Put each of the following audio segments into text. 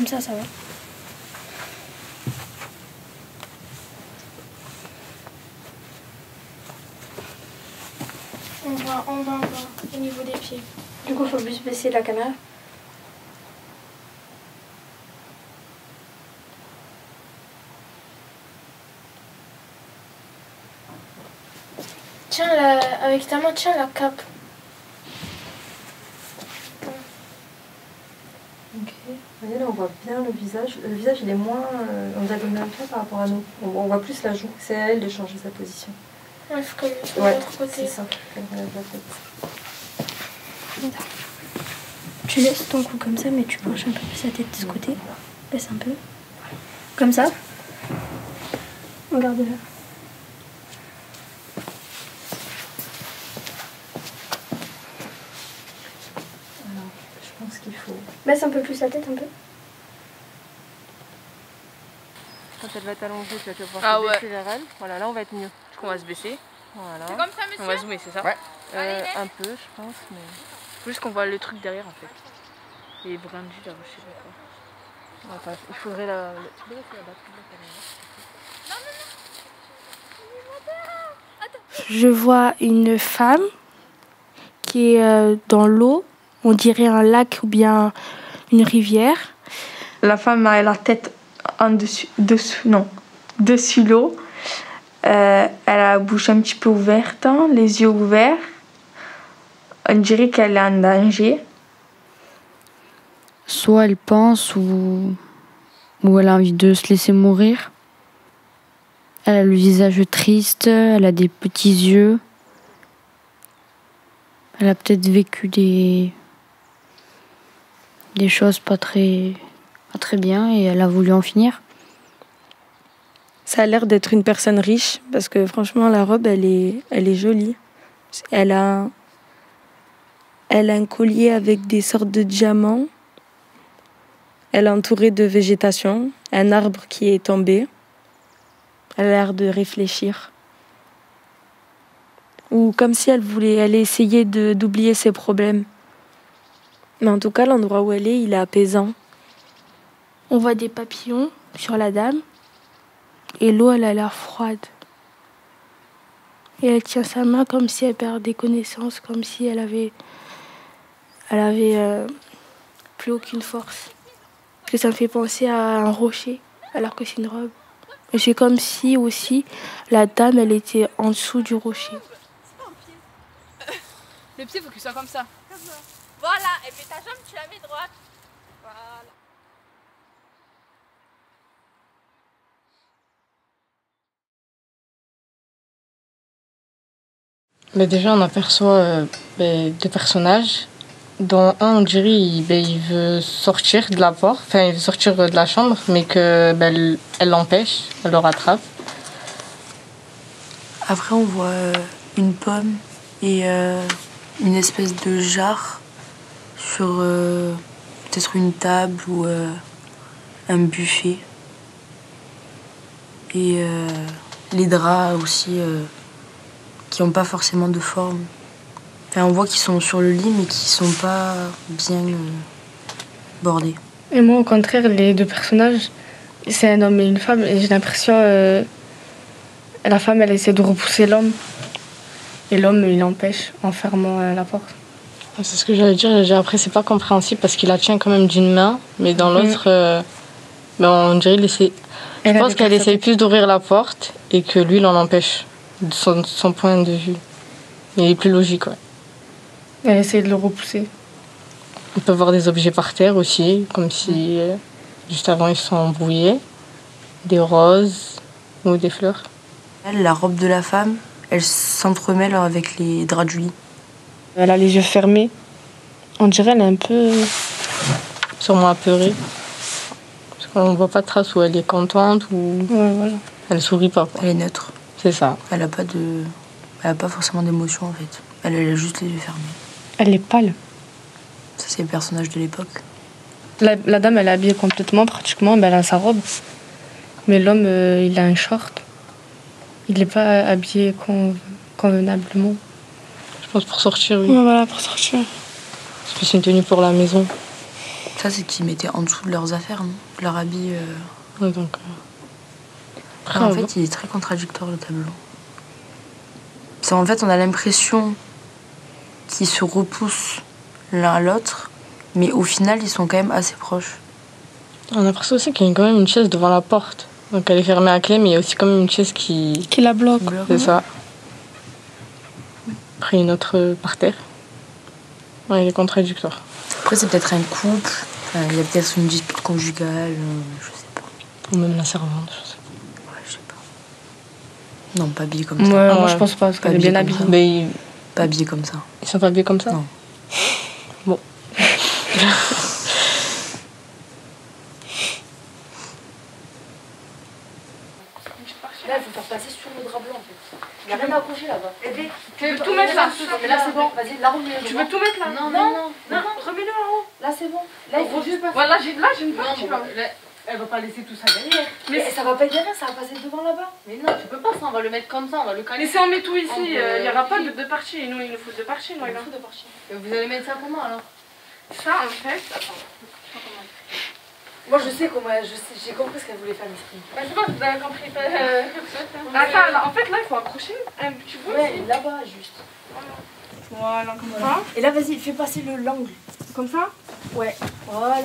Comme ça va. On voit en bas, au niveau des pieds. Du coup, il faut juste baisser la caméra. Tiens, avec ta main, tiens la cape. Ok, voyez là on voit bien le visage. Le visage il est moins en diagonale par rapport à nous. On voit plus la joue. C'est à elle de changer sa position. Ouais, il faut qu'elle soit ouais, de l'autre côté. C'est ça, qu'elle relève la tête. Tu laisses ton cou comme ça, mais tu penches un peu plus la tête de ce côté. Laisse un peu. Comme ça. Regarde là. Je pense qu'il faut. Baisse un peu plus la tête, un peu. Quand elle va t'allonger, tu vas te voir Ah ouais. baisser vers elle. Voilà, là on va être mieux. On va se baisser. Voilà. C'est comme ça, monsieur. On va zoomer, c'est ça? Ouais. Un peu, je pense, mais. Faut juste qu'on voit le truc derrière en fait. Les brindilles là, je sais pas quoi. Attends, il faudrait la. Tu peux laisser la batterie là, Je vois une femme qui est dans l'eau. On dirait un lac ou bien une rivière. La femme a la tête dessus l'eau. Elle a la bouche un petit peu ouverte, hein, les yeux ouverts. On dirait qu'elle est en danger. Soit elle pense ou elle a envie de se laisser mourir. Elle a le visage triste, elle a des petits yeux. Elle a peut-être vécu des choses pas très bien et elle a voulu en finir. Ça a l'air d'être une personne riche parce que franchement la robe elle est jolie. Elle a un collier avec des sortes de diamants. Elle est entourée de végétation, un arbre qui est tombé. Elle a l'air de réfléchir. Ou comme si elle essayait d'oublier ses problèmes. Mais en tout cas, l'endroit où elle est, il est apaisant. On voit des papillons sur la dame. Et l'eau, elle a l'air froide. Et elle tient sa main comme si elle perdait connaissance, comme si elle avait plus aucune force. Parce que ça me fait penser à un rocher, alors que c'est une robe. Et c'est comme si aussi la dame, elle était en dessous du rocher. Le pied, faut qu'il soit comme ça. Voilà, et puis ta jambe, tu la mets droite. Voilà. Mais déjà, on aperçoit deux personnages, dont un, on dirait, il veut sortir de la porte, enfin, il veut sortir de la chambre, mais que elle l'empêche, elle le rattrape. Après, on voit une pomme et une espèce de jarre sur peut-être une table ou un buffet. Et les draps aussi qui n'ont pas forcément de forme. Enfin, on voit qu'ils sont sur le lit mais qui ne sont pas bien bordés. Et moi, au contraire, les deux personnages, c'est un homme et une femme. Et j'ai l'impression la femme, elle essaie de repousser l'homme. Et l'homme, il l'empêche en fermant la porte. C'est ce que j'allais dire. Après, c'est pas compréhensible parce qu'il la tient quand même d'une main, mais dans l'autre, on dirait qu'il essaie. Je pense qu'elle essaie plus d'ouvrir la porte et que lui, il en empêche de son point de vue. Mais il est plus logique, ouais. Elle essaie de le repousser. On peut voir des objets par terre aussi, comme si juste avant ils se sont embrouillés. Des roses ou des fleurs. La robe de la femme, elle s'entremêle avec les draps du lit. Elle a les yeux fermés. On dirait qu'elle est un peu... Sûrement apeurée. Parce qu'on ne voit pas de traces où elle est contente ou... Ouais, voilà. Elle sourit pas, quoi. Elle est neutre. C'est ça. Elle a pas forcément d'émotion, en fait. Elle a juste les yeux fermés. Elle est pâle. Ça, c'est le personnage de l'époque. La dame, elle est habillée complètement, pratiquement. Elle a sa robe. Mais l'homme, il a un short. Il n'est pas habillé convenablement. Je pense pour sortir, oui. Ouais, voilà, pour sortir. Parce que c'est une tenue pour la maison. Ça, c'est qu'ils mettaient en dessous de leurs affaires, non? Leur habit. Ouais, donc. Après, en fait, il est très contradictoire le tableau. C'est en fait, on a l'impression qu'ils se repoussent l'un à l'autre, mais au final, ils sont quand même assez proches. On a l'impression aussi qu'il y a quand même une chaise devant la porte. Donc elle est fermée à clé, mais il y a aussi quand même une chaise qui la bloque. C'est ça. Après, une autre par terre. Ouais, il est contradictoire. Après, c'est peut-être un couple. Enfin, il y a peut-être une dispute conjugale. Je sais pas. Ou même la servante, je sais pas. Ouais, je sais pas. Non, pas habillée comme ça. Ouais, moi Ouais. je pense pas, parce Pas qu'elle est bien habillée comme habillée. Mais Pas habillée comme ça. ils sont pas habillés comme ça? Non. Bon. Là, il faut faire passer sur le drap blanc en fait. Il n'y a rien à accrocher là-bas. Tu veux tout mettre là? Mais là c'est bon, vas-y, là remets. Tu veux tout mettre là? Non, Remets-le en haut. là c'est bon. Là il faut juste passer. Voilà, j'ai une partie là. Elle va pas laisser tout ça derrière. Mais ça va pas être derrière, ça va passer devant là-bas. Mais non, tu peux pas ça, on va le mettre comme ça, on va le caler. Mais si on met tout ici, il n'y aura pas de deux parties. Nous, il nous faut deux parties. Nous, Il faut de partir. Vous allez mettre ça comment alors? Ça, en fait. Attends. Moi je sais comment, j'ai compris ce qu'elle voulait faire l'esprit. Bah, c'est bon, vous avez compris. Attends, là, en fait, là, il faut accrocher un petit bout. Ouais, là-bas juste. Voilà, comme ça. Et là vas-y, fais passer l'angle. Comme ça? Ouais, voilà.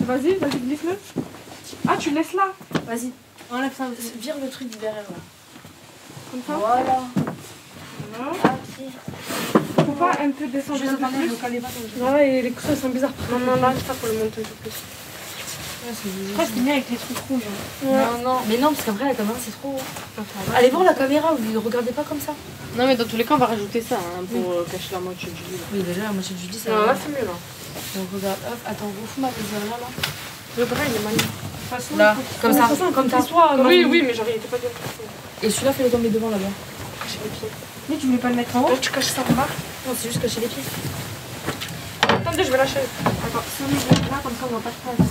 Vas-y, glisse-le. Ah, tu laisses là? Vas-y, enlève ça, vire le truc du derrière là. Comme ça? Voilà. Voilà. Ah, si. Faut pas un peu descendre Juste un peu attendez, je plus? le calais pas comme ça. Non, et les coussins sont bizarres. Non, là, ça faut le monter un peu plus. Je crois que c'est bien avec les trucs rouges. Ouais. Mais non, parce qu'en vrai la caméra c'est trop haut. Allez voir la caméra, vous ne regardez pas comme ça. Non, mais dans tous les cas, on va rajouter ça pour cacher la moitié du lit. Oui, déjà, la moitié du lit, ça Non, va. là, c'est mieux, là. Donc regarde, hop, attends, refous ma là là. Le bras, il est magnifique. Là, comme ça. Comme ça. Oui, mais genre, il était pas bien placé. Et celui-là, fais-le tomber devant là-bas. Cacher les pieds. Mais tu voulais pas le mettre en haut? Donc, tu caches ça en bas. Non, c'est juste cacher les pieds. Attendez, je vais lâcher. Attends, si on met là, comme ça, on va pas se faire.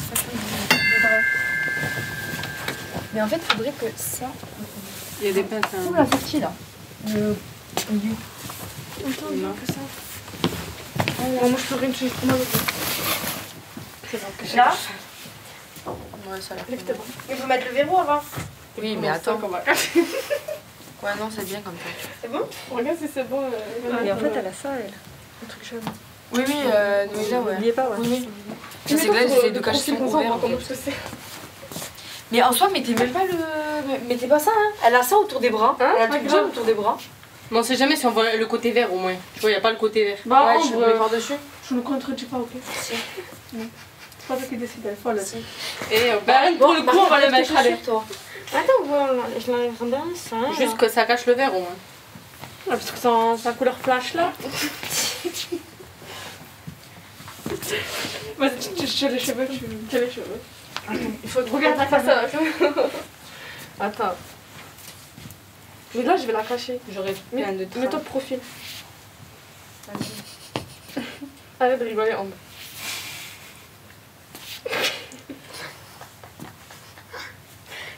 Mais en fait, il faudrait que ça. Il y a des pinces. Où la sortie là? Le. Attends, non, que ça. Oh, moi, je peux rien toucher trop mal. C'est bon, cacher. Là? Ouais, ça a l'air. Lève-toi. Il faut mettre le verrou avant. Oui, mais attends. On va cacher. Ouais, non, c'est bien comme ça. C'est bon? Regarde si c'est bon. Et en fait, elle a ça, elle. Un truc jaune. Oui, oui, Noélia, ouais. N'oubliez pas, ouais. Oui, oui. Je sais que là, j'essaie de cacher son couvert. en fait. Mais en soi, mettez même pas le. Mettez pas ça, hein. Elle a ça autour des bras. Hein? Elle a le Pas truc grave. jaune autour des bras. Mais on sait jamais si on voit le côté vert au moins. Tu vois, il n'y a pas le côté vert. Bah, Ouais, je le mets par-dessus. je ne contredis pas, ok? C'est pas toi qui décide, elle folle. Et pour le coup, on va le mettre à l'air. toi. Attends, voilà, je l'enlève bien, ça. Juste que ça cache le vert au moins. Parce que sa couleur flash là. Vas-y, tu tiens les cheveux, tu tiens les cheveux. Attends, il faut Regarde la face. Attends. Mais là, je vais la cacher. J'aurais plein de traces. Mets-toi de profil. Arrête de rigoler, Ambre.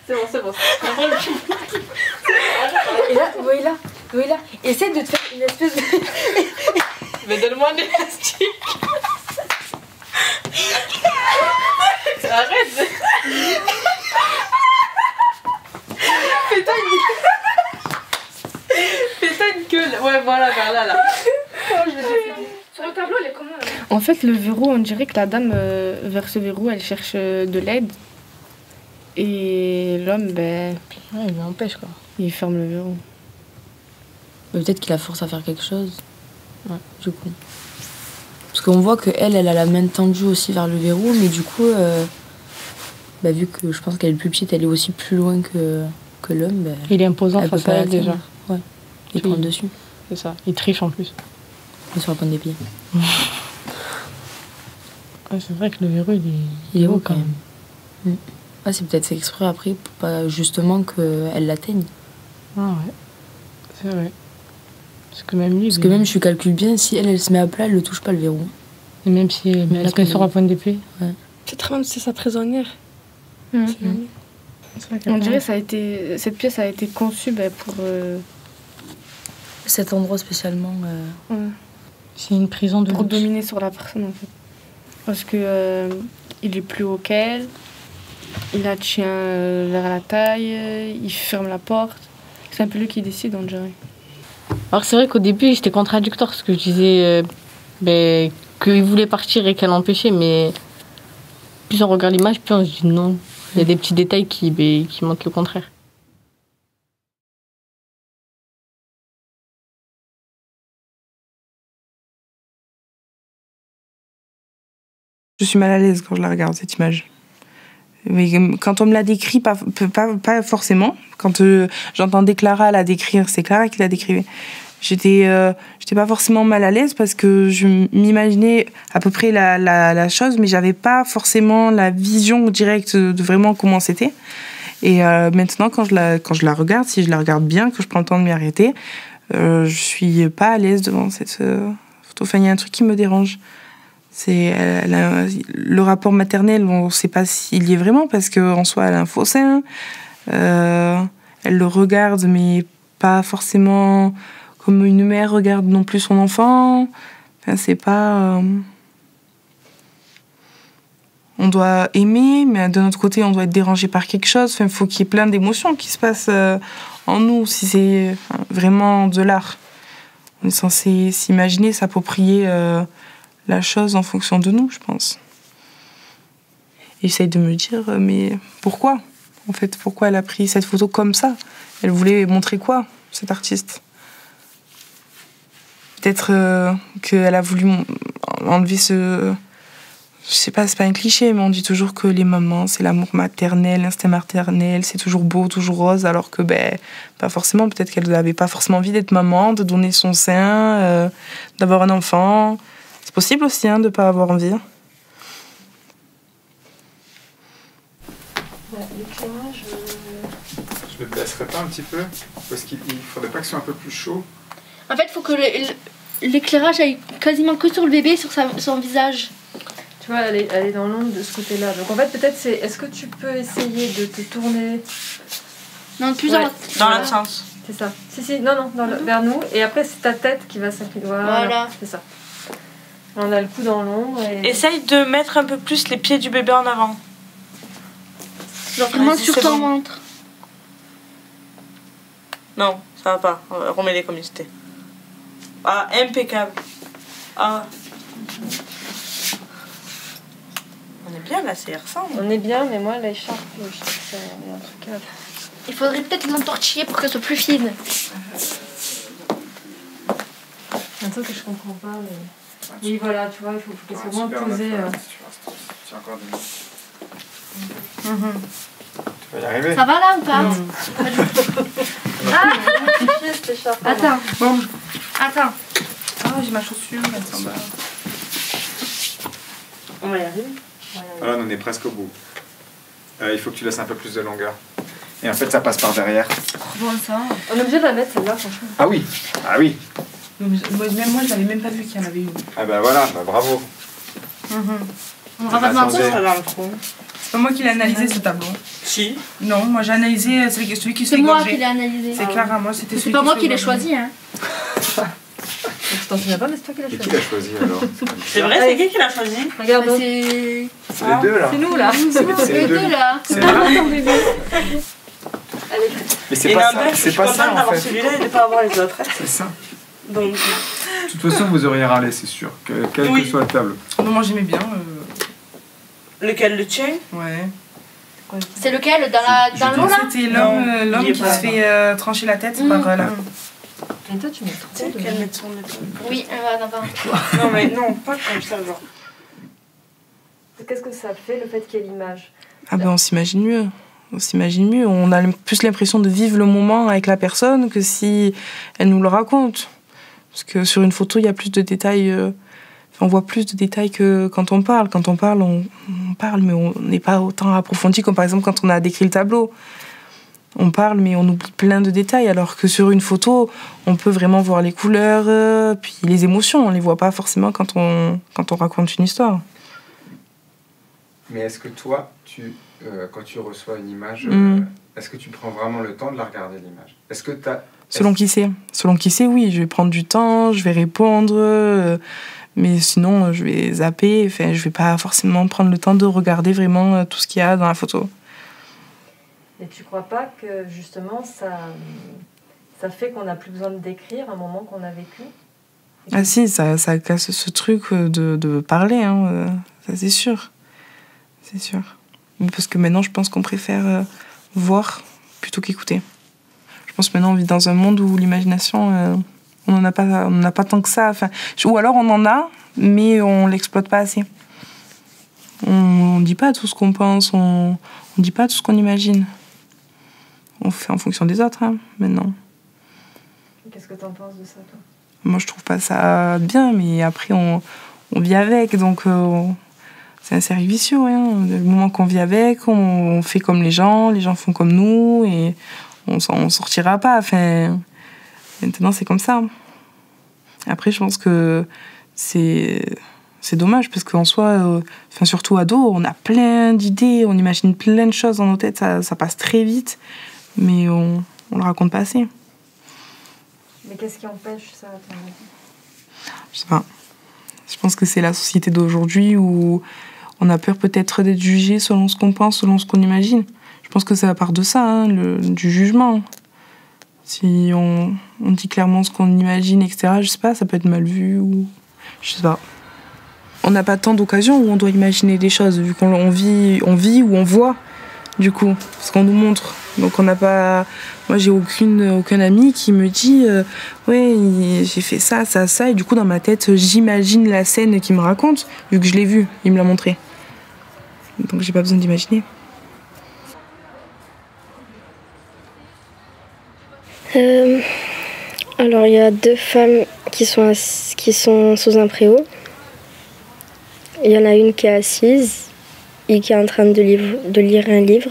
C'est bon. Et là, Noélia, essaie de te faire une espèce de. Mais donne-moi un élastique. Arrête. Fais-toi une queue. Ouais, voilà, vers là. Sur le tableau, elle est comment là? En fait, le verrou, on dirait que la dame, vers ce verrou, elle cherche de l'aide. Et l'homme, ben, Ouais, il m'empêche quoi. il ferme le verrou. Peut-être qu'il la force à faire quelque chose. Ouais, du coup. Parce qu'on voit qu'elle, elle a la main tendue aussi vers le verrou, mais du coup, bah, vu que je pense qu'elle est plus petite, elle est aussi plus loin que l'homme. Bah, Il est imposant elle peut face pas à elle l'atteindre. déjà. Ouais. Il Oui. prend dessus. C'est ça. Il triche en plus. Il est sur la pointe des pieds. Ouais, c'est vrai que le verrou, Il est haut quand même. Ah, c'est peut-être fait exprès après pour pas justement qu'elle l'atteigne. Ah ouais. C'est vrai. Parce que même lui. Parce que même, je calcule bien, si elle se met à plat, elle ne touche pas le verrou. Et même si elle Mais se met sur la pointe des pieds. Peut-être même c'est sa prisonnière. C'est vrai On dirait que cette pièce a été conçue ben, pour. Cet endroit spécialement. C'est une prison de Pour luxe. dominer sur la personne en fait. Parce que il est plus haut qu'elle, il la tient vers la taille, il ferme la porte. C'est un peu lui qui décide, on dirait. Alors c'est vrai qu'au début, j'étais contradictoire parce que je disais qu'il voulait partir et qu'elle l'empêchait, mais plus on regarde l'image, plus on se dit non. Il y a des petits détails qui montrent le contraire. Je suis mal à l'aise quand je la regarde, cette image. Mais quand on me la décrit, pas forcément. Quand j'entendais Clara la décrire, c'est Clara qui la décrivait. J'étais pas forcément mal à l'aise parce que je m'imaginais à peu près la chose, mais j'avais pas forcément la vision directe de vraiment comment c'était. Et maintenant, quand je la regarde, si je la regarde bien, que je prends le temps de m'y arrêter, je suis pas à l'aise devant cette photo. Enfin, il y a un truc qui me dérange. Le rapport maternel, on ne sait pas s'il y est vraiment parce qu'en soi, elle a un faux sein. Elle le regarde, mais pas forcément comme une mère regarde non plus son enfant. Enfin, c'est pas... On doit aimer, mais d'un autre côté, on doit être dérangé par quelque chose. Enfin, il faut qu'il y ait plein d'émotions qui se passent en nous, si c'est vraiment de l'art. On est censé s'imaginer, s'approprier... la chose en fonction de nous, je pense. J'essaye de me dire, mais pourquoi ? En fait, pourquoi elle a pris cette photo comme ça ? Elle voulait montrer quoi, cette artiste ? Peut-être qu'elle a voulu enlever ce... Je sais pas, c'est pas un cliché, mais on dit toujours que les mamans, c'est l'amour maternel, l'instinct maternel, c'est toujours beau, toujours rose, alors que, pas forcément. Peut-être qu'elle n'avait pas forcément envie d'être maman, de donner son sein, d'avoir un enfant... C'est possible aussi de ne pas avoir envie. L'éclairage... Je ne le baisserai pas un petit peu? Parce qu'il ne faudrait pas que ce soit un peu plus chaud. En fait, il faut que l'éclairage aille quasiment que sur le bébé, sur son visage. Tu vois, elle est dans l'ombre de ce côté-là. Donc en fait, peut-être c'est... Est-ce que tu peux essayer de te tourner... Non, plus dans l'autre sens. C'est ça. Si, non, vers nous. Et après, c'est ta tête qui va s'incliner. Voilà. C'est ça. On a le cou dans l'ombre. Essaye de mettre un peu plus les pieds du bébé en avant. Genre vraiment sur ton ventre. Non, ça va pas. Remets-les comme ils étaient. Ah, impeccable. Ah. On est bien là, ça y ressemble. On est bien, mais moi, l'écharpe, je trouve que c'est un truc à... Il faudrait peut-être l'entortiller pour qu'elle soit plus fine. Un truc que je comprends pas, mais... Oui, voilà, tu vois, il faut qu'elle soit vraiment posée. Tu as encore des... Tu vas y arriver. Ça va là ou pas? Attends. Bon. Attends. Ah, j'ai ma chaussure, elle s'en va. On va y arriver. Voilà, on est presque au bout. Il faut que tu laisses un peu plus de longueur. Et en fait, ça passe par derrière. Bon, ça. On est obligé de la mettre, celle-là, franchement. Ah oui. Ah oui. Même moi, je n'avais même pas vu qu'il y en avait une. Ah bah voilà, bravo. On va pas mentir. C'est pas moi qui l'ai analysé, ce tableau. Si. Non, moi j'ai analysé celui qui se C'est moi qui l'ai analysé. C'est Clara, moi c'était celui qui C'est pas moi qui l'ai choisi, hein. Tu t'en souviens pas, mais c'est toi qui l'as choisi. Et qui l'a choisi alors? C'est vrai, c'est qui l'a choisi? Regarde, C'est les deux là. c'est nous là. C'est les deux là. C'est vrai. Mais c'est pas ça, c'est pas ça en d'avoir fait. celui-là et de pas avoir les autres. C'est ça. Donc... De toute façon, vous auriez râlé, c'est sûr, quelle que soit la table. Non, moi j'aimais bien. Lequel, le tien? Ouais. C'est lequel? Dans l'eau là? C'était l'homme qui se fait trancher la tête par là. Et toi, tu mets trop de... Qu'elle mette son épaule. Oui, d'abord. Non, mais non, pas comme ça, genre. Qu'est-ce que ça fait, le fait qu'il y ait l'image? Ah ben on s'imagine mieux. On s'imagine mieux. On a plus l'impression de vivre le moment avec la personne que si elle nous le raconte. Parce que sur une photo, il y a plus de détails... on voit plus de détails que quand on parle. Quand on parle, on parle, mais on n'est pas autant approfondi comme par exemple quand on a décrit le tableau. On parle, mais on oublie plein de détails, alors que sur une photo, on peut vraiment voir les couleurs, puis les émotions. On les voit pas forcément quand on raconte une histoire. Mais est-ce que toi, quand tu reçois une image, est-ce que tu prends vraiment le temps de la regarder, l'image? Est-ce que Selon qui c'est, oui. Je vais prendre du temps, je vais répondre... Mais sinon, je vais zapper. Enfin, je vais pas forcément prendre le temps de regarder vraiment tout ce qu'il y a dans la photo. Et tu crois pas que justement ça fait qu'on n'a plus besoin de décrire un moment qu'on a vécu? Ah si, ça casse ce truc de parler, hein. Ça c'est sûr. C'est sûr. Parce que maintenant, je pense qu'on préfère voir plutôt qu'écouter. Je pense que maintenant, on vit dans un monde où l'imagination, on n'en a pas tant que ça. Enfin, ou alors, on en a, mais on l'exploite pas assez. On dit pas tout ce qu'on pense, on dit pas tout ce qu'on imagine. On fait en fonction des autres, hein, maintenant. Qu'est-ce que t'en penses de ça, toi? Moi, je trouve pas ça bien, mais après, on vit avec, donc c'est un cercle vicieux. Hein. Le moment qu'on vit avec, on fait comme les gens font comme nous, et on sortira pas. Enfin, maintenant, c'est comme ça. Après, je pense que c'est dommage, parce qu'en soi, surtout ado, on a plein d'idées, on imagine plein de choses dans nos têtes, ça passe très vite, mais on le raconte pas assez. Mais qu'est-ce qui empêche ça, à ton avis? Je sais pas. Je pense que c'est la société d'aujourd'hui où on a peur peut-être d'être jugé selon ce qu'on pense, selon ce qu'on imagine. Je pense que ça part de ça, hein, du jugement. Si on dit clairement ce qu'on imagine, etc., je sais pas, ça peut être mal vu ou... Je sais pas. On n'a pas tant d'occasions où on doit imaginer des choses, vu qu'on vit ou on voit, du coup, parce qu'on nous montre. Donc on n'a pas... Moi, j'ai aucun ami qui me dit ouais, j'ai fait ça, ça, ça, et du coup, dans ma tête, j'imagine la scène qu'il me raconte, vu que je l'ai vue, il me l'a montré. Donc j'ai pas besoin d'imaginer. Alors, il y a 2 femmes qui sont sous un préau. Il y en a une qui est assise et qui est en train de lire un livre.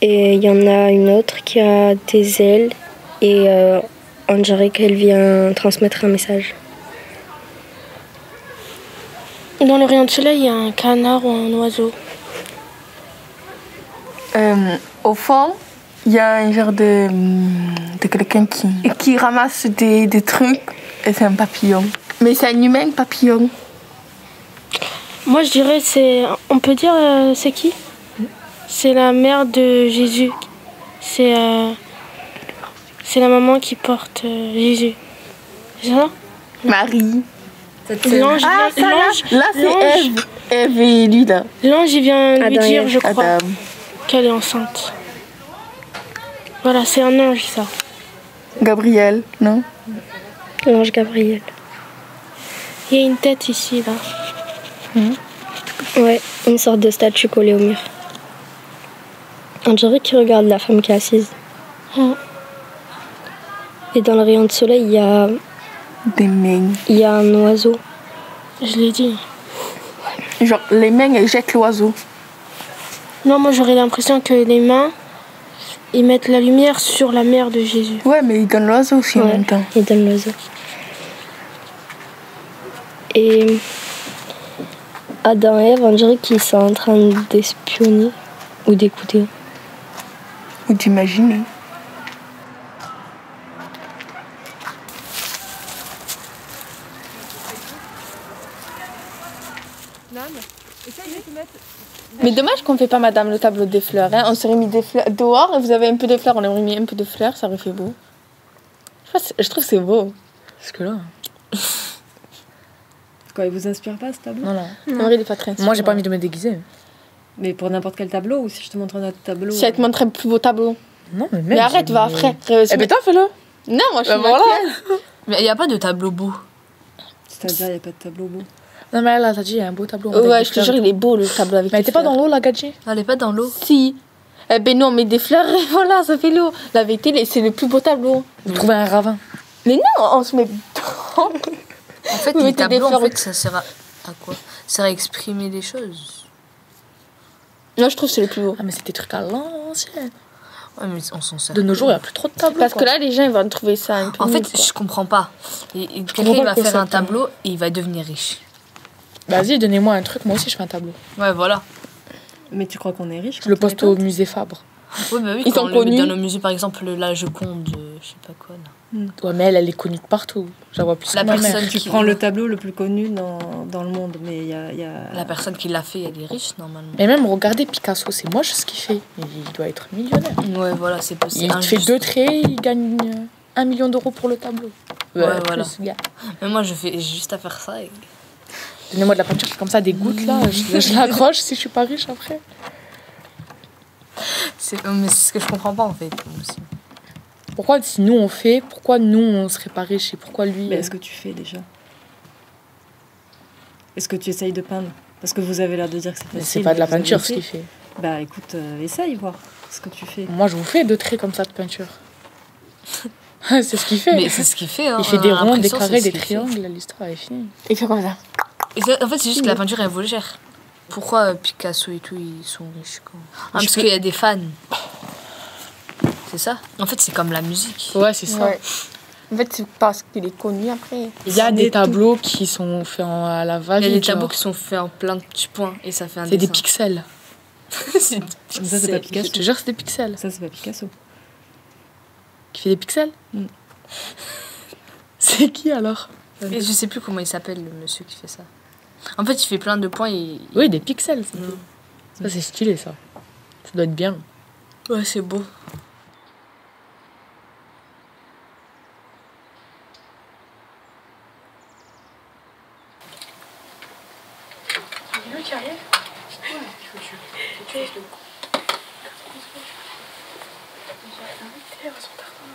Et il y en a une autre qui a des ailes et on dirait qu'elle vient transmettre un message. Dans le rayon de soleil, il y a un canard ou un oiseau. Au fond, il y a un genre de quelqu'un qui ramasse des trucs et c'est un papillon. Mais c'est un humain papillon. Moi, je dirais, on peut dire, c'est qui? C'est la mère de Jésus. C'est la maman qui porte Jésus. C'est ça? Marie. L'ange, là c'est Ève et lui là. L'ange, il vient lui dire, je crois, Adam. qu'elle est enceinte. Voilà, c'est un ange, ça. Gabriel, non? L'ange Gabriel. Il y a une tête ici, là. Ouais, une sorte de statue collée au mur. On dirait qu'il regarde la femme qui est assise. Et dans le rayon de soleil, il y a... des mains. Il y a un oiseau. Je l'ai dit. Genre, les mains, elles jettent l'oiseau. Non, moi j'aurais l'impression que les mains, ils mettent la lumière sur la mère de Jésus. Ouais, mais ils donnent l'oiseau aussi en même temps. Ils donnent l'oiseau. Et Adam et Ève, on dirait qu'ils sont en train d'espionner ou d'écouter. Ou d'imaginer. Mais dommage qu'on ne fait pas madame le tableau des fleurs. Hein. On serait mis des fleurs dehors et vous avez un peu de fleurs. On aurait mis un peu de fleurs, ça aurait fait beau. Je trouve que c'est beau. Parce que là... Quoi, il vous inspire pas ce tableau? Non. En vrai, il est pas très Moi, j'ai pas envie de me déguiser. Mais pour n'importe quel tableau, ou si je te montre un autre tableau? Si elle te montre un plus beau tableau. Non, mais même. Mais arrête, va après. Eh ben toi, fais-le. Non, moi je suis voilà. Mais il n'y a pas de tableau beau. C'est-à-dire, il n'y a pas de tableau beau. Non, mais là, t'as dit, il y a un beau tableau. Ouais, je te jure, il est beau le tableau avec mais les elle était pas dans l'eau, la Gadji? Elle est pas dans l'eau. Si. Eh ben non, mais des fleurs, et voilà, ça fait l'eau. La vérité, c'est le plus beau tableau. Vous trouvez un ravin? Mais non, on se met. En fait, les tableaux, en fait, ça sert à quoi? Ça sert à exprimer des choses. Non, je trouve que c'est le plus beau. Ah, mais c'est des trucs à l'ancienne. Ouais, mais on s'en sert. De nos jours, il n'y a plus trop de tableaux. Parce que là, les gens, ils vont trouver ça un peu. En fait, nul, je comprends pas. Quelqu'un, il va faire un tableau et il va devenir riche. Vas-y, donnez-moi un truc, moi aussi, je fais un tableau. Ouais, voilà. Mais tu crois qu'on est riche? Je le poste au musée Fabre. Oui, bah oui, ils quand sont on le met connus. dans le musée, par exemple, la Joconde. je sais pas quoi là. Ouais, mais elle est connue de partout. Je la vois plus La que ma personne mère. Tu prends le tableau le plus connu dans le monde, mais il y a... La personne qui l'a fait, elle est riche normalement. Mais même, regardez Picasso, c'est moche ce qu'il fait. Il doit être millionnaire. Ouais, voilà, c'est possible. Il fait 2 traits, il gagne 1 million d'euros pour le tableau. Ouais, voilà. Plus, gars. Mais moi, je fais juste à faire ça. Et... Donnez-moi de la peinture comme ça, des gouttes là. Je l'accroche si je suis pas riche après. Mais c'est ce que je comprends pas en fait. Moi aussi. Pourquoi si nous on fait, pourquoi nous on serait pas riches et pourquoi lui... Mais est-ce que tu fais déjà? Est-ce que tu essayes de peindre? Parce que vous avez l'air de dire que c'est facile. Mais c'est pas de la peinture ce qu'il fait. Bah écoute, essaye voir ce que tu fais. Moi je vous fais 2 traits comme ça de peinture. C'est ce qu'il fait. Mais c'est ce qu'il fait. Hein. Il fait des ronds, des carrés, des triangles, l'histoire est finie. Il fait comme ça. En fait, c'est juste que la peinture elle vaut cher. Pourquoi Picasso et tout ils sont riches quoi. Parce qu'il y a des fans. C'est ça. En fait, c'est comme la musique. Ouais, c'est ça. Ouais. En fait, c'est parce qu'il est connu après. Il y a des tableaux qui sont faits à la va-vite. Il y a des tableaux qui sont faits en plein de petits points et ça fait un C'est des dessin. pixels. C'est des pixels. Ça, c'est pas Picasso. Je te jure, c'est des pixels. Ça, c'est pas Picasso. Qui fait des pixels C'est qui alors? Et je sais plus comment il s'appelle le monsieur qui fait ça. En fait, il fait plein de points et... Oui, des pixels. Ça, c'est stylé ça. Ça doit être bien. Ouais, c'est beau. C'est lui qui arrive? Ouais, je suis de coup.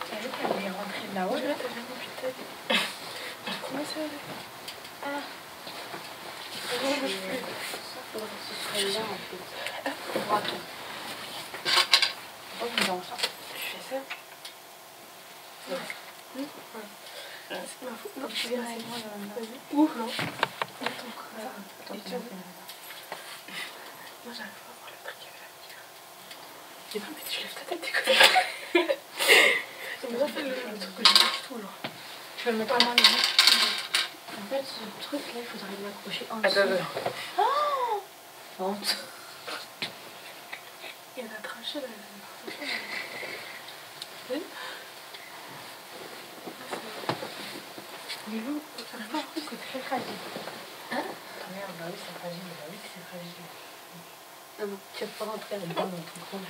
Elle est rentrée là-haut, là, t'as jamais vu ta tête. Comment ça va? Ah. Non, je suis plus. Ça serait bien en fait. Attends. Oh, mais dans ça. Tu fais ça? Ouais. Non, tu viens avec moi là. Vas-y. Où? Non. Attends, attends, moi j'arrive pas à voir le truc avec la lumière. Dis pas, mais tu lèves ta tête, t'es connu. J'ai besoin de faire le truc que j'ai pas du tout là. Je vais me mettre en main les yeux. En fait, ce truc là, il faudrait l'accrocher en dessous. Oh! Honte. Il y en a tranché là. Oui? Mais vous, j'arrive pas à voir que c'est très fragile. Hein? Ta merde, bah oui, c'est fragile, bah oui, c'est fragile. Ah bon, tu vas pas rentrer là-dedans dans ton coin.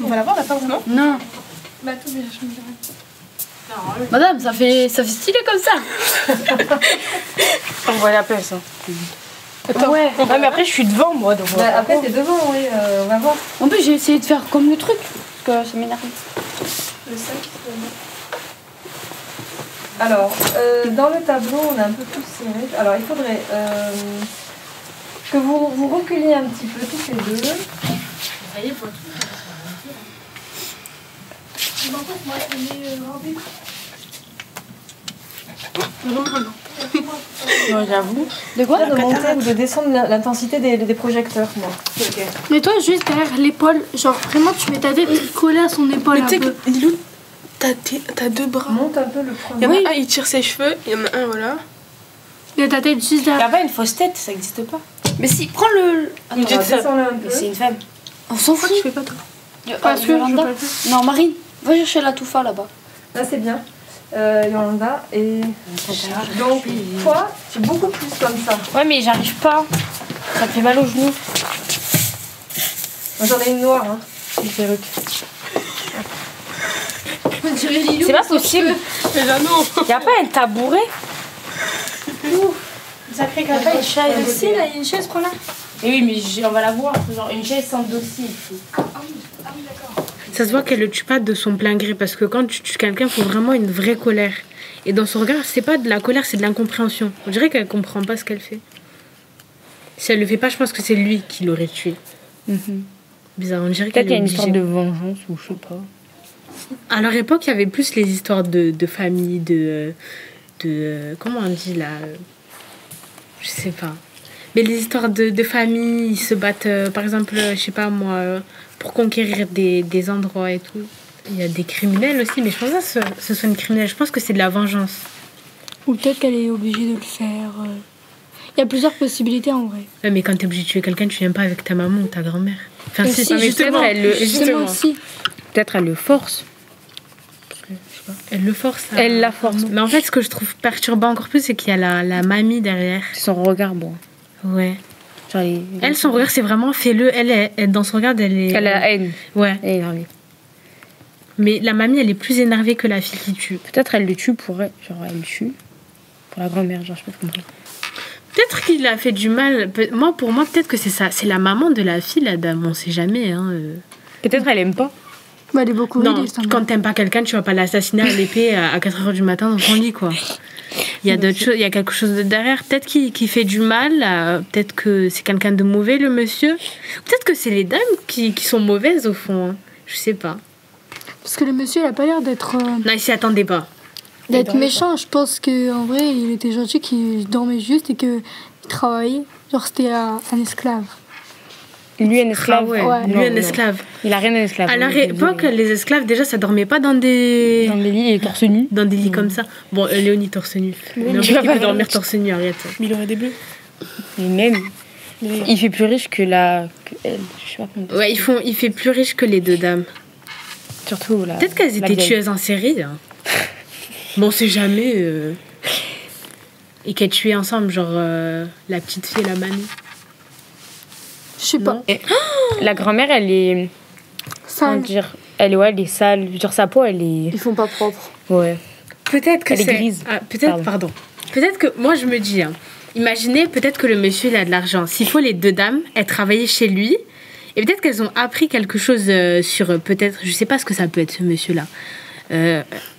On va la voir, la porte, non? Non. Bah, tout bien, je me dirais. Madame, ça fait stylé comme ça. On voit la place. Hein. Attends, ouais. Ah, mais après, je suis devant moi. Donc bah, après, t'es devant, oui, on va voir. En plus, j'ai essayé de faire comme le truc, parce que ça m'énerve. Le sac, Alors, dans le tableau, on a un peu plus serré. Alors, il faudrait que vous reculiez un petit peu toutes les deux. ça y est, faut tout. En fait, moi, je mets rempli. Non, j'avoue. De quoi? De monter ou de descendre l'intensité des projecteurs, moi. Okay. Mais toi, juste derrière l'épaule, genre vraiment, tu mets ta tête collée à son épaule. Mais tu sais que Lilou, t'as 2 bras. Monte un peu le premier. Il y en a un, il tire ses cheveux, il y en a un, voilà. Mais ta tête juste Il n'y derrière. a pas une fausse tête, ça n'existe pas. Mais si, prends le. Attends, on va descendre un peu. C'est une femme. On s'en fout. Je fais pas toi. Parce que je veux Yolanda. pas le faire. Non, Marine, va chercher la touffa là-bas. Là, c'est bien. Yolanda et... Donc, toi, tu es beaucoup plus comme ça. Ouais, mais j'arrive pas. Ça me fait mal aux genoux. Moi, j'en ai une noire, hein. Une perruque. C'est pas possible. Mais là, non. Il n'y a pas un tabouret. Ça crée quand même une chaise. Si, là, il y a une chaise, prends-la. Et oui, mais on va la voir. Genre une chaise sans dossier. Ah oui, d'accord. Ça se voit qu'elle le tue pas de son plein gré parce que quand tu tues quelqu'un, il faut vraiment une vraie colère. Et dans son regard, c'est pas de la colère, c'est de l'incompréhension. On dirait qu'elle comprend pas ce qu'elle fait. Si elle le fait pas, je pense que c'est lui qui l'aurait tué. Bizarre, on dirait Peut-être qu'elle qu'il y a une est histoire obligée. de vengeance ou je sais pas. À leur époque, il y avait plus les histoires de famille, comment on dit là je sais pas. Mais les histoires de famille, ils se battent, par exemple, je sais pas moi, pour conquérir des endroits et tout. Il y a des criminels aussi, mais je pense pas que ce soit une criminelle. Je pense que c'est de la vengeance. Ou peut-être qu'elle est obligée de le faire. Il y a plusieurs possibilités en vrai. Ouais, mais quand t'es obligé de tuer quelqu'un, tu viens pas avec ta maman ou ta grand-mère. Enfin, Mais si, si, mais justement, peut-être elle le, justement aussi. peut-être elle le force. pas. Elle le force. Elle la force. Mais en fait, ce que je trouve perturbant encore plus, c'est qu'il y a la mamie derrière. Son regard, bon. Ouais. Genre, Elle, son regard, c'est vraiment fais-le. Elle, dans son regard, elle est. Elle a la haine. Ouais. Elle est énervée. Mais la mamie, elle est plus énervée que la fille qui tue. Peut-être elle le tue pour elle. Genre, elle le tue pour la grand-mère. Genre, je sais pas compris. Peut-être qu'il a fait du mal. Pour moi, peut-être que c'est ça. C'est la maman de la fille, la dame. On sait jamais. Hein. Peut-être elle aime pas. Bah, elle est beaucoup Non, quand t'aimes pas quelqu'un, tu vas pas l'assassiner à l'épée à 4h du matin dans ton lit, quoi. Il y a d'autres choses, il y a quelque chose de derrière. Peut-être qu'il fait du mal. Peut-être que c'est quelqu'un de mauvais, le monsieur. Peut-être que c'est les dames qui sont mauvaises, au fond. Hein. Je sais pas. Parce que le monsieur, il a pas l'air d'être... Non, il s'y attendait pas. D'être méchant. Je pense qu'en vrai, il était gentil, qu'il dormait juste et qu'il travaillait. Genre, c'était un esclave. Lui, un esclave. Ouais. Non, Lui, un esclave. Il a rien d'un esclave. À l'époque, les esclaves, déjà, ça dormait pas dans des... Dans des lits torse nu. Dans des lits comme ça. Bon, Léonie, torse nu. Oui, tu vas pas dormir torse nu, arrête. Mais il aurait des bleus. Et même, il fait plus riche que elle. Je sais pas comment. Ouais, il fait plus riche que les deux dames. Surtout là. Peut-être qu'elles étaient tueuses en série. Hein. Bon, on sait jamais. Et qu'elles tuaient ensemble, genre la petite fille et la mamie. Je sais pas. La grand-mère, elle est. Sale. Elle est sale. Genre sa peau, elle est. Ils font pas propre. Ouais. Peut-être que elle est grise. Ah, peut-être, pardon. Peut-être que. Moi, je me dis. Hein, imaginez, peut-être que le monsieur, il a de l'argent. S'il faut les deux dames, elles travaillaient chez lui. Et peut-être qu'elles ont appris quelque chose sur. Peut-être. Je sais pas ce que ça peut être, ce monsieur-là.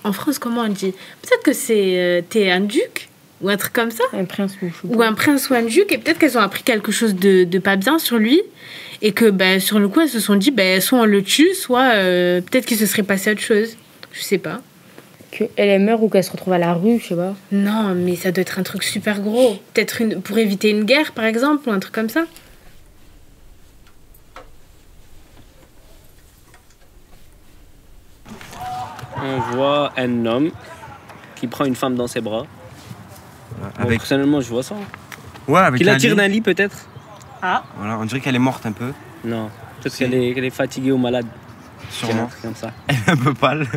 En France, comment on dit? Peut-être que c'est. T'es un duc? Ou un truc comme ça. Un prince ou un prince ou un duc. Et peut-être qu'elles ont appris quelque chose de pas bien sur lui. Et que sur le coup, elles se sont dit, soit on le tue, soit peut-être qu'il se serait passé autre chose. Je sais pas. Qu'elle meurt ou qu'elle se retrouve à la rue, je sais pas. Non, mais ça doit être un truc super gros. Peut-être pour éviter une guerre, par exemple, ou un truc comme ça. On voit un homme qui prend une femme dans ses bras. Bon, personnellement, je vois ça. Ouais, avec qu'il la tire d'un lit, peut-être. Ah. Voilà, on dirait qu'elle est morte un peu. Non, peut-être qu'elle est fatiguée ou malade. Sûrement. Comme ça. Elle est un peu pâle.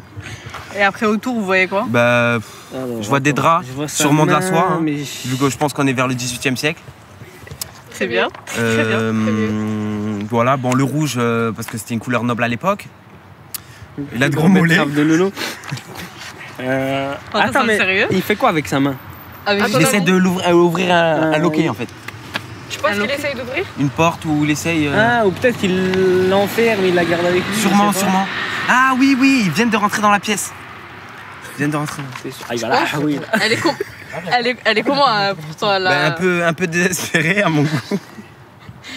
Et après, autour, vous voyez quoi? Je vois des draps, sûrement de la soie, hein, vu que je pense qu'on est vers le 18e siècle. Très bien. Voilà, bon, le rouge, parce que c'était une couleur noble à l'époque. Il a de gros mollets. Attends, mais sérieux? Il fait quoi avec sa main? Il essaie de ouvrir un loquet en fait. Tu penses qu'il essaye d'ouvrir? Une porte où il essaye. Ou peut-être qu'il l'enferme, il la garde avec lui. Sûrement. Ah oui, ils viennent de rentrer dans la pièce. Ils viennent de rentrer. Oui. Elle est comment pour toi là? Un peu désespérée à mon goût.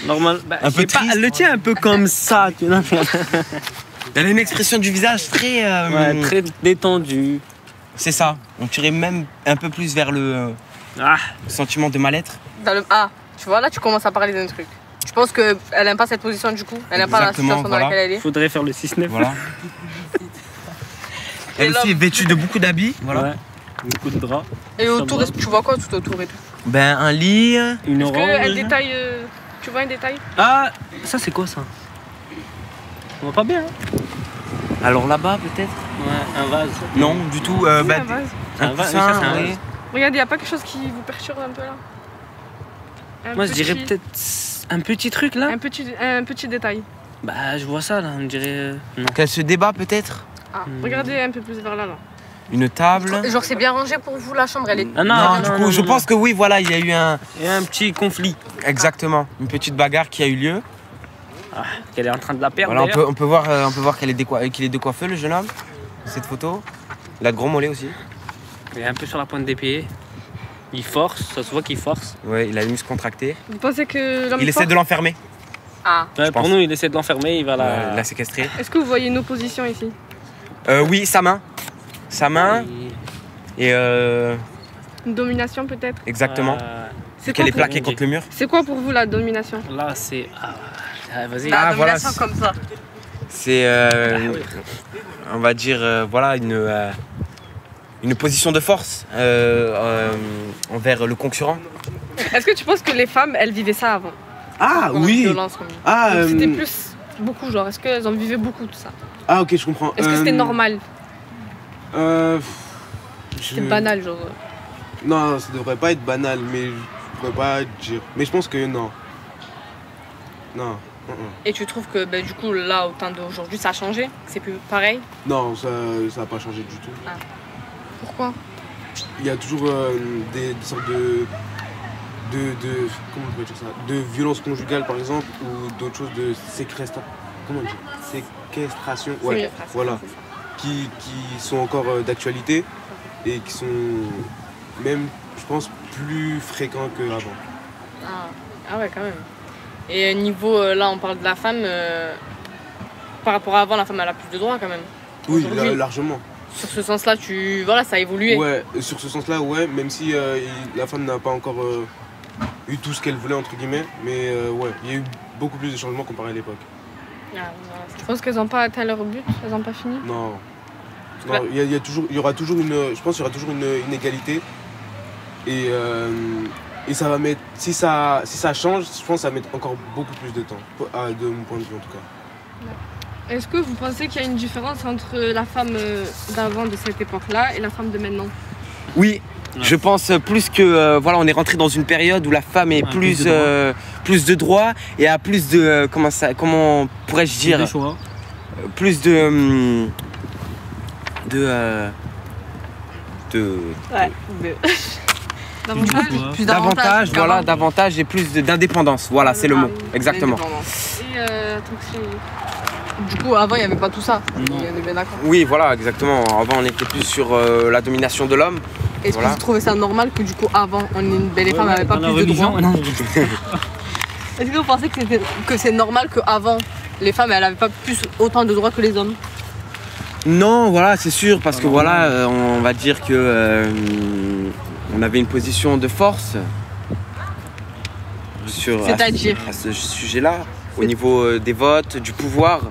Normal. Un peu triste. Elle le tient un peu comme ça, tu vois. Elle a une expression du visage très. Très détendue. C'est ça. On tirait même un peu plus vers le sentiment de mal-être. Tu vois, là, tu commences à parler d'un truc. Je pense qu'elle n'aime pas cette position du coup. Elle n'aime pas la situation dans laquelle elle est. Faudrait faire le 6-9. Voilà. Elle aussi est vêtue de beaucoup d'habits. Voilà. Ouais. Beaucoup de draps. Et autour, tu vois quoi tout autour et tout? Un lit. Une orange. Est-ce qu'elle détaille. Tu vois un détail? Ah, ça c'est quoi ça? On voit pas bien. Hein? Alors là-bas peut-être? Ouais, un vase. Non, du tout. Un vase. Un coussin, oui. Regardez, il n'y a pas quelque chose qui vous perturbe un peu là? Moi je dirais peut-être un petit truc là. Un petit détail. Je vois ça là, on dirait. Non. Qu'elle se débat peut-être? Regardez un peu plus vers là. Une table. Genre c'est bien rangé pour vous la chambre, elle est. Non, je pense que oui, voilà, il y a eu un petit conflit. Exactement, une petite bagarre qui a eu lieu. Qu'elle est en train de la perdre. Voilà, on peut voir qu'il est décoiffé le jeune homme. Cette photo. Il a de gros mollets aussi. Il est un peu sur la pointe des pieds. Il force, ça se voit qu'il force. Ouais, il a les muscles contractés. Vous pensez que l'homme il essaie de l'enfermer. Pour nous, il essaie de l'enfermer, il va la séquestrer. Est-ce que vous voyez une opposition ici? Oui, sa main. Et une domination peut-être? Exactement. C'est qu'elle est plaquée contre le mur. C'est quoi pour vous la domination? Là, c'est. Vas-y. La domination comme ça. C'est, on va dire, voilà, une position de force envers le concurrent. Est-ce que tu penses que les femmes, elles vivaient ça avant? Oui. C'était plus beaucoup, genre, est-ce qu'elles en vivaient beaucoup tout ça? Ok, je comprends. Est-ce que c'était normal? C'est banal, genre. Non, ça devrait pas être banal, mais je pourrais pas dire. Mais je pense que non. Non. Et tu trouves que du coup, là, au temps d'aujourd'hui, ça a changé? C'est plus pareil? Non, ça a pas changé du tout. Ah. Pourquoi? Il y a toujours des sortes comment on pourrait dire ça, de violence conjugale par exemple, ou d'autres choses de séquestration. Comment on dit? Séquestration. Ouais, Séquestration, voilà. Qui sont encore d'actualité et qui sont même, je pense, plus fréquents qu'avant. Ah ouais, quand même. Et niveau, là, on parle de la femme. Par rapport à avant, la femme, elle a plus de droits quand même. Oui, largement. Sur ce sens-là, voilà, ça a évolué. Ouais, sur ce sens-là, ouais, même si la femme n'a pas encore eu tout ce qu'elle voulait, entre guillemets, mais ouais, il y a eu beaucoup plus de changements comparé à l'époque. Tu penses qu'elles n'ont pas atteint leur but? Elles n'ont pas fini? Non. Non, il y aura toujours une, je pense qu'il y aura toujours une égalité. Et ça va mettre, si ça change, je pense que ça va mettre encore beaucoup plus de temps, de mon point de vue en tout cas. Est-ce que vous pensez qu'il y a une différence entre la femme d'avant, de cette époque-là, et la femme de maintenant? Oui, je pense plus que voilà, on est rentré dans une période où la femme est plus de droits et a plus de comment pourrais-je dire, des choix. Plus davantage, voilà, davantage et plus d'indépendance. Voilà, c'est le mot, exactement. Du coup, avant, il n'y avait pas tout ça. On est bien d'accord. Oui, voilà, exactement. Avant, on était plus sur la domination de l'homme. Est-ce que vous trouvez ça normal que du coup, avant, les femmes n'avaient pas plus de droits? Est-ce que vous pensez que c'est normal qu'avant, les femmes, elles n'avaient pas autant de droits que les hommes? Non, voilà, c'est sûr, parce que voilà, on va dire que on avait une position de force à ce sujet-là, au niveau des votes, du pouvoir,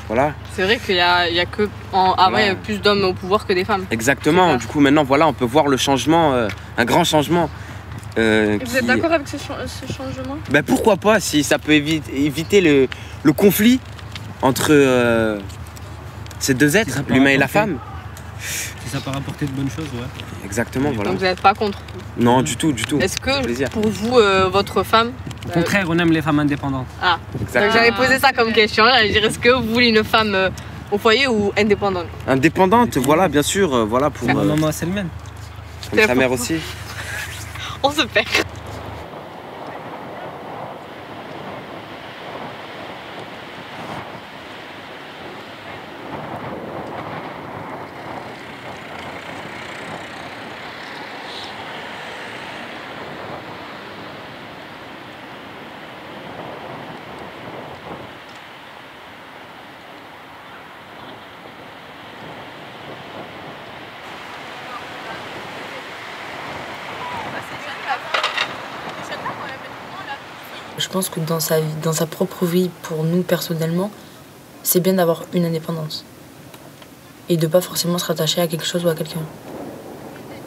voilà. C'est vrai qu'il y a que avant, il y avait plus d'hommes au pouvoir que des femmes. Exactement. Du coup, maintenant, voilà, on peut voir le changement, un grand changement. Et vous êtes d'accord avec ce changement? Ben pourquoi pas, si ça peut éviter le conflit entre ces deux êtres, l'humain et la femme. Si ça peut rapporter de bonnes choses, ouais. Exactement, voilà. Donc vous n'êtes pas contre? Non, du tout, du tout. Est-ce que pour vous, votre femme... Au contraire, on aime les femmes indépendantes. Ah, donc j'avais posé ça comme question. J'allais dire, est-ce que vous voulez une femme au foyer ou indépendante? Indépendante, voilà, bien sûr, voilà pour... Maman, c'est le même. Comme sa mère aussi. On se perd. Je pense que dans sa propre vie, pour nous personnellement, c'est bien d'avoir une indépendance. Et de pas forcément se rattacher à quelque chose ou à quelqu'un.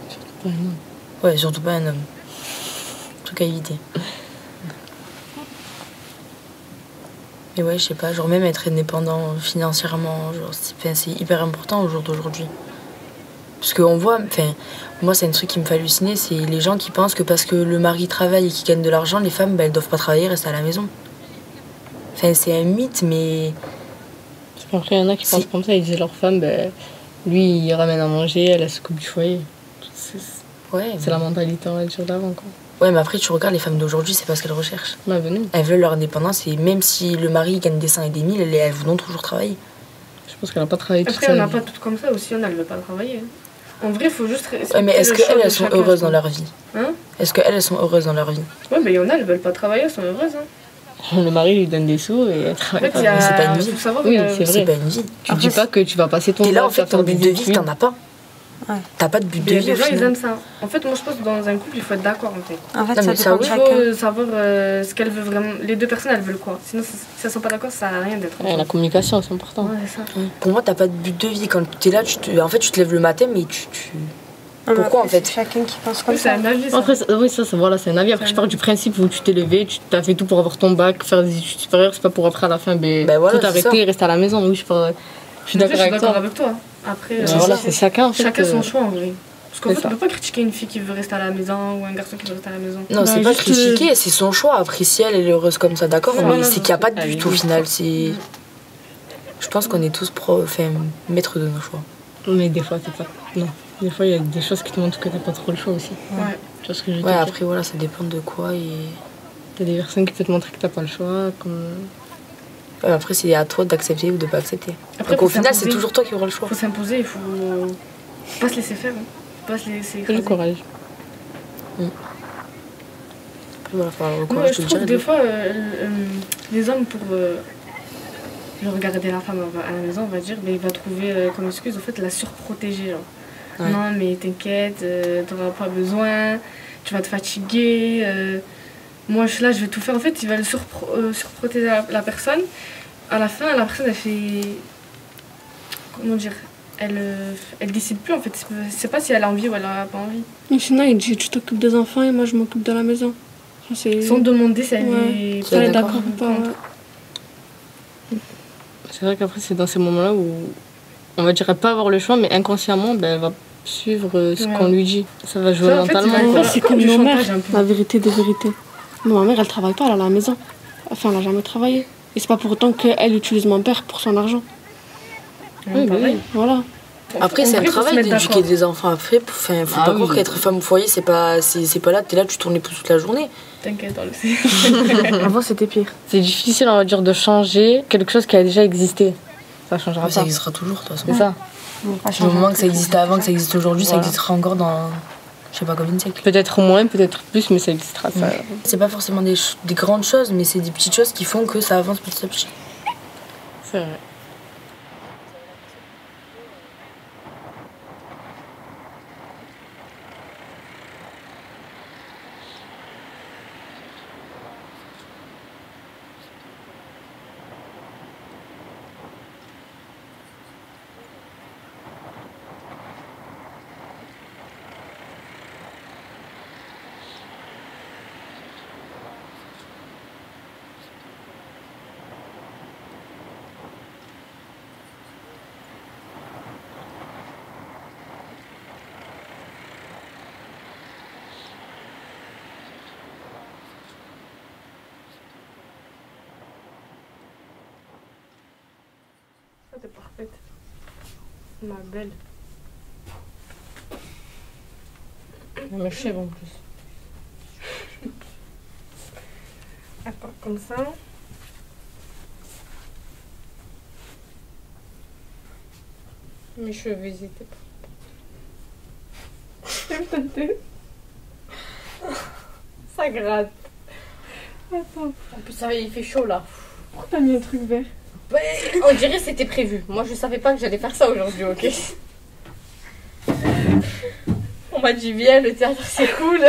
Surtout pas un homme. Ouais, surtout pas un homme. Truc à éviter. Et ouais, je sais pas, genre même être indépendant financièrement, genre c'est hyper important au jour d'aujourd'hui. Parce qu'on voit, enfin, moi c'est un truc qui me fait halluciner, c'est les gens qui pensent que parce que le mari travaille et qu'il gagne de l'argent, les femmes, elles doivent pas travailler, rester à la maison. Enfin, c'est un mythe, mais... Après, il y en a qui pensent comme ça, ils disent leur femme, lui, il ramène à manger, elle se coupe du foyer. C'est la mentalité, on va dire, d'avant, quoi. Ouais, mais après, tu regardes les femmes d'aujourd'hui, c'est pas ce qu'elles recherchent. Bah, venez. Elles veulent leur indépendance et même si le mari gagne des 100 et des 1000, elles voudront toujours travailler. Je pense qu'elle n'a pas travaillé toute Après, sa on n'a vie. pas toutes comme ça aussi, on ne veut pas travailler. En vrai, il faut juste... Ouais, mais est-ce qu'elles, elles sont heureuses dans leur vie? Hein? Est-ce qu'elles, elles sont heureuses dans leur vie? Ouais, mais il y en a, elles veulent pas travailler, elles sont heureuses. Hein. Le mari lui donne des sous et elle travaille pas. Mais c'est pas une vie. Oui, c'est vrai. C'est pas une vie. Tu dis pas que tu vas passer ton temps. Et là, en fait, ton but de vie, t'en as pas. Ouais. T'as pas de but de vie. Les gens, ils aiment ça. En fait, moi, je pense que dans un couple, il faut être d'accord, en fait. En fait, non, ça dépend de chacun. Il faut savoir ce qu'elles veulent vraiment. Les deux personnes, elles veulent quoi. Sinon, si elles sont pas d'accord, ça sert à rien d'être. Ouais, la communication, c'est important. Ouais, c'est ça. Pour moi, t'as pas de but de vie. Quand t'es là, en fait, tu te lèves le matin, mais tu... Pourquoi, en fait? C'est chacun qui pense comme Oui, ça. c'est un avis, ça. Après, oui, ça, voilà, c'est un avis. Après, je pars du principe où tu t'es levé, tu as fait tout pour avoir ton bac, faire des études supérieures, c'est pas pour après à la fin, voilà, tout arrêter et rester à la maison. Oui, je suis d'accord avec toi. Après, voilà, c'est chacun. En fait, chacun son choix en vrai. Parce qu'en fait, ça. on peut pas critiquer une fille qui veut rester à la maison ou un garçon qui veut rester à la maison. Non, c'est pas critiquer, c'est son choix. Après, si elle est heureuse comme ça, d'accord, mais c'est qu'il n'y a pas de but au final. C'est... Je pense qu'on est tous maîtres de nos choix. Mais des fois, c'est pas. Non. Des fois, il y a des choses qui te montrent que t'as pas trop le choix aussi. Ouais. Tu vois ce que je veux Ouais, dire. après, voilà, ça dépend de quoi. Et... T'as des personnes qui peuvent te montrer que t'as pas le choix. Comme... Ouais, après, c'est à toi d'accepter ou de pas accepter. Après, donc au final, c'est toujours toi qui auras le choix. Il faut s'imposer, il faut pas se laisser faire. Hein. Faut pas se laisser écraser. Le courage. Après, voilà, faut avoir le Moi, courage je de trouve le que dire. des fois, les hommes, pour regarder la femme à la maison, on va dire, mais il va trouver comme excuse en fait la surprotéger. Genre. Ouais. Non, mais t'inquiète, t'auras pas besoin, tu vas te fatiguer. Moi, je suis là, je vais tout faire. En fait, il va le surprotéger la personne. À la fin, la personne, elle fait. Comment dire, elle décide plus en fait. C'est pas si elle a envie ou elle a pas envie. Mais sinon, il dit tu t'occupes des enfants et moi je m'occupe de la maison. Sans demander si elle ouais. est est d'accord ou pas. Ouais. C'est vrai qu'après, c'est dans ces moments-là où on va dire elle peut avoir le choix, mais inconsciemment, ben, elle va suivre ce qu'on lui dit. Ça va jouer mentalement. C'est comme nos mères, la vérité des vérités. Ma mère, elle travaille pas, elle est à la maison. Enfin, elle a jamais travaillé. Et c'est pas pour autant qu'elle utilise mon père pour son argent. Oui, bah oui. Voilà. Après, c'est un travail d'éduquer des enfants. Après, faut pas croire qu'être femme au foyer, c'est pas là, t'es là, tu tournes les pouces toute la journée. T'inquiète, on le sait. Avant, c'était pire. C'est difficile, on va dire, de changer quelque chose qui a déjà existé. Ça changera pas. Ça existera toujours, de toute façon. C'est ça. Du moment que ça existait avant, que ça existe aujourd'hui, ça existera encore dans, je sais pas, combien de siècles. Peut-être moins, peut-être plus, mais ça existera. Ça. C'est pas forcément des grandes choses, mais c'est des petites choses qui font que ça avance petit à petit. C'est vrai. T'es parfaite. Ma belle. Mes cheveux en plus. Attends, comme ça. Mes cheveux, ils étaient pas. Ça gratte. Attends. En plus, ça, il fait chaud là. Pourquoi t'as mis un truc vert? On dirait que c'était prévu. Moi, je savais pas que j'allais faire ça aujourd'hui, ok? On m'a dit, viens, le théâtre, c'est cool.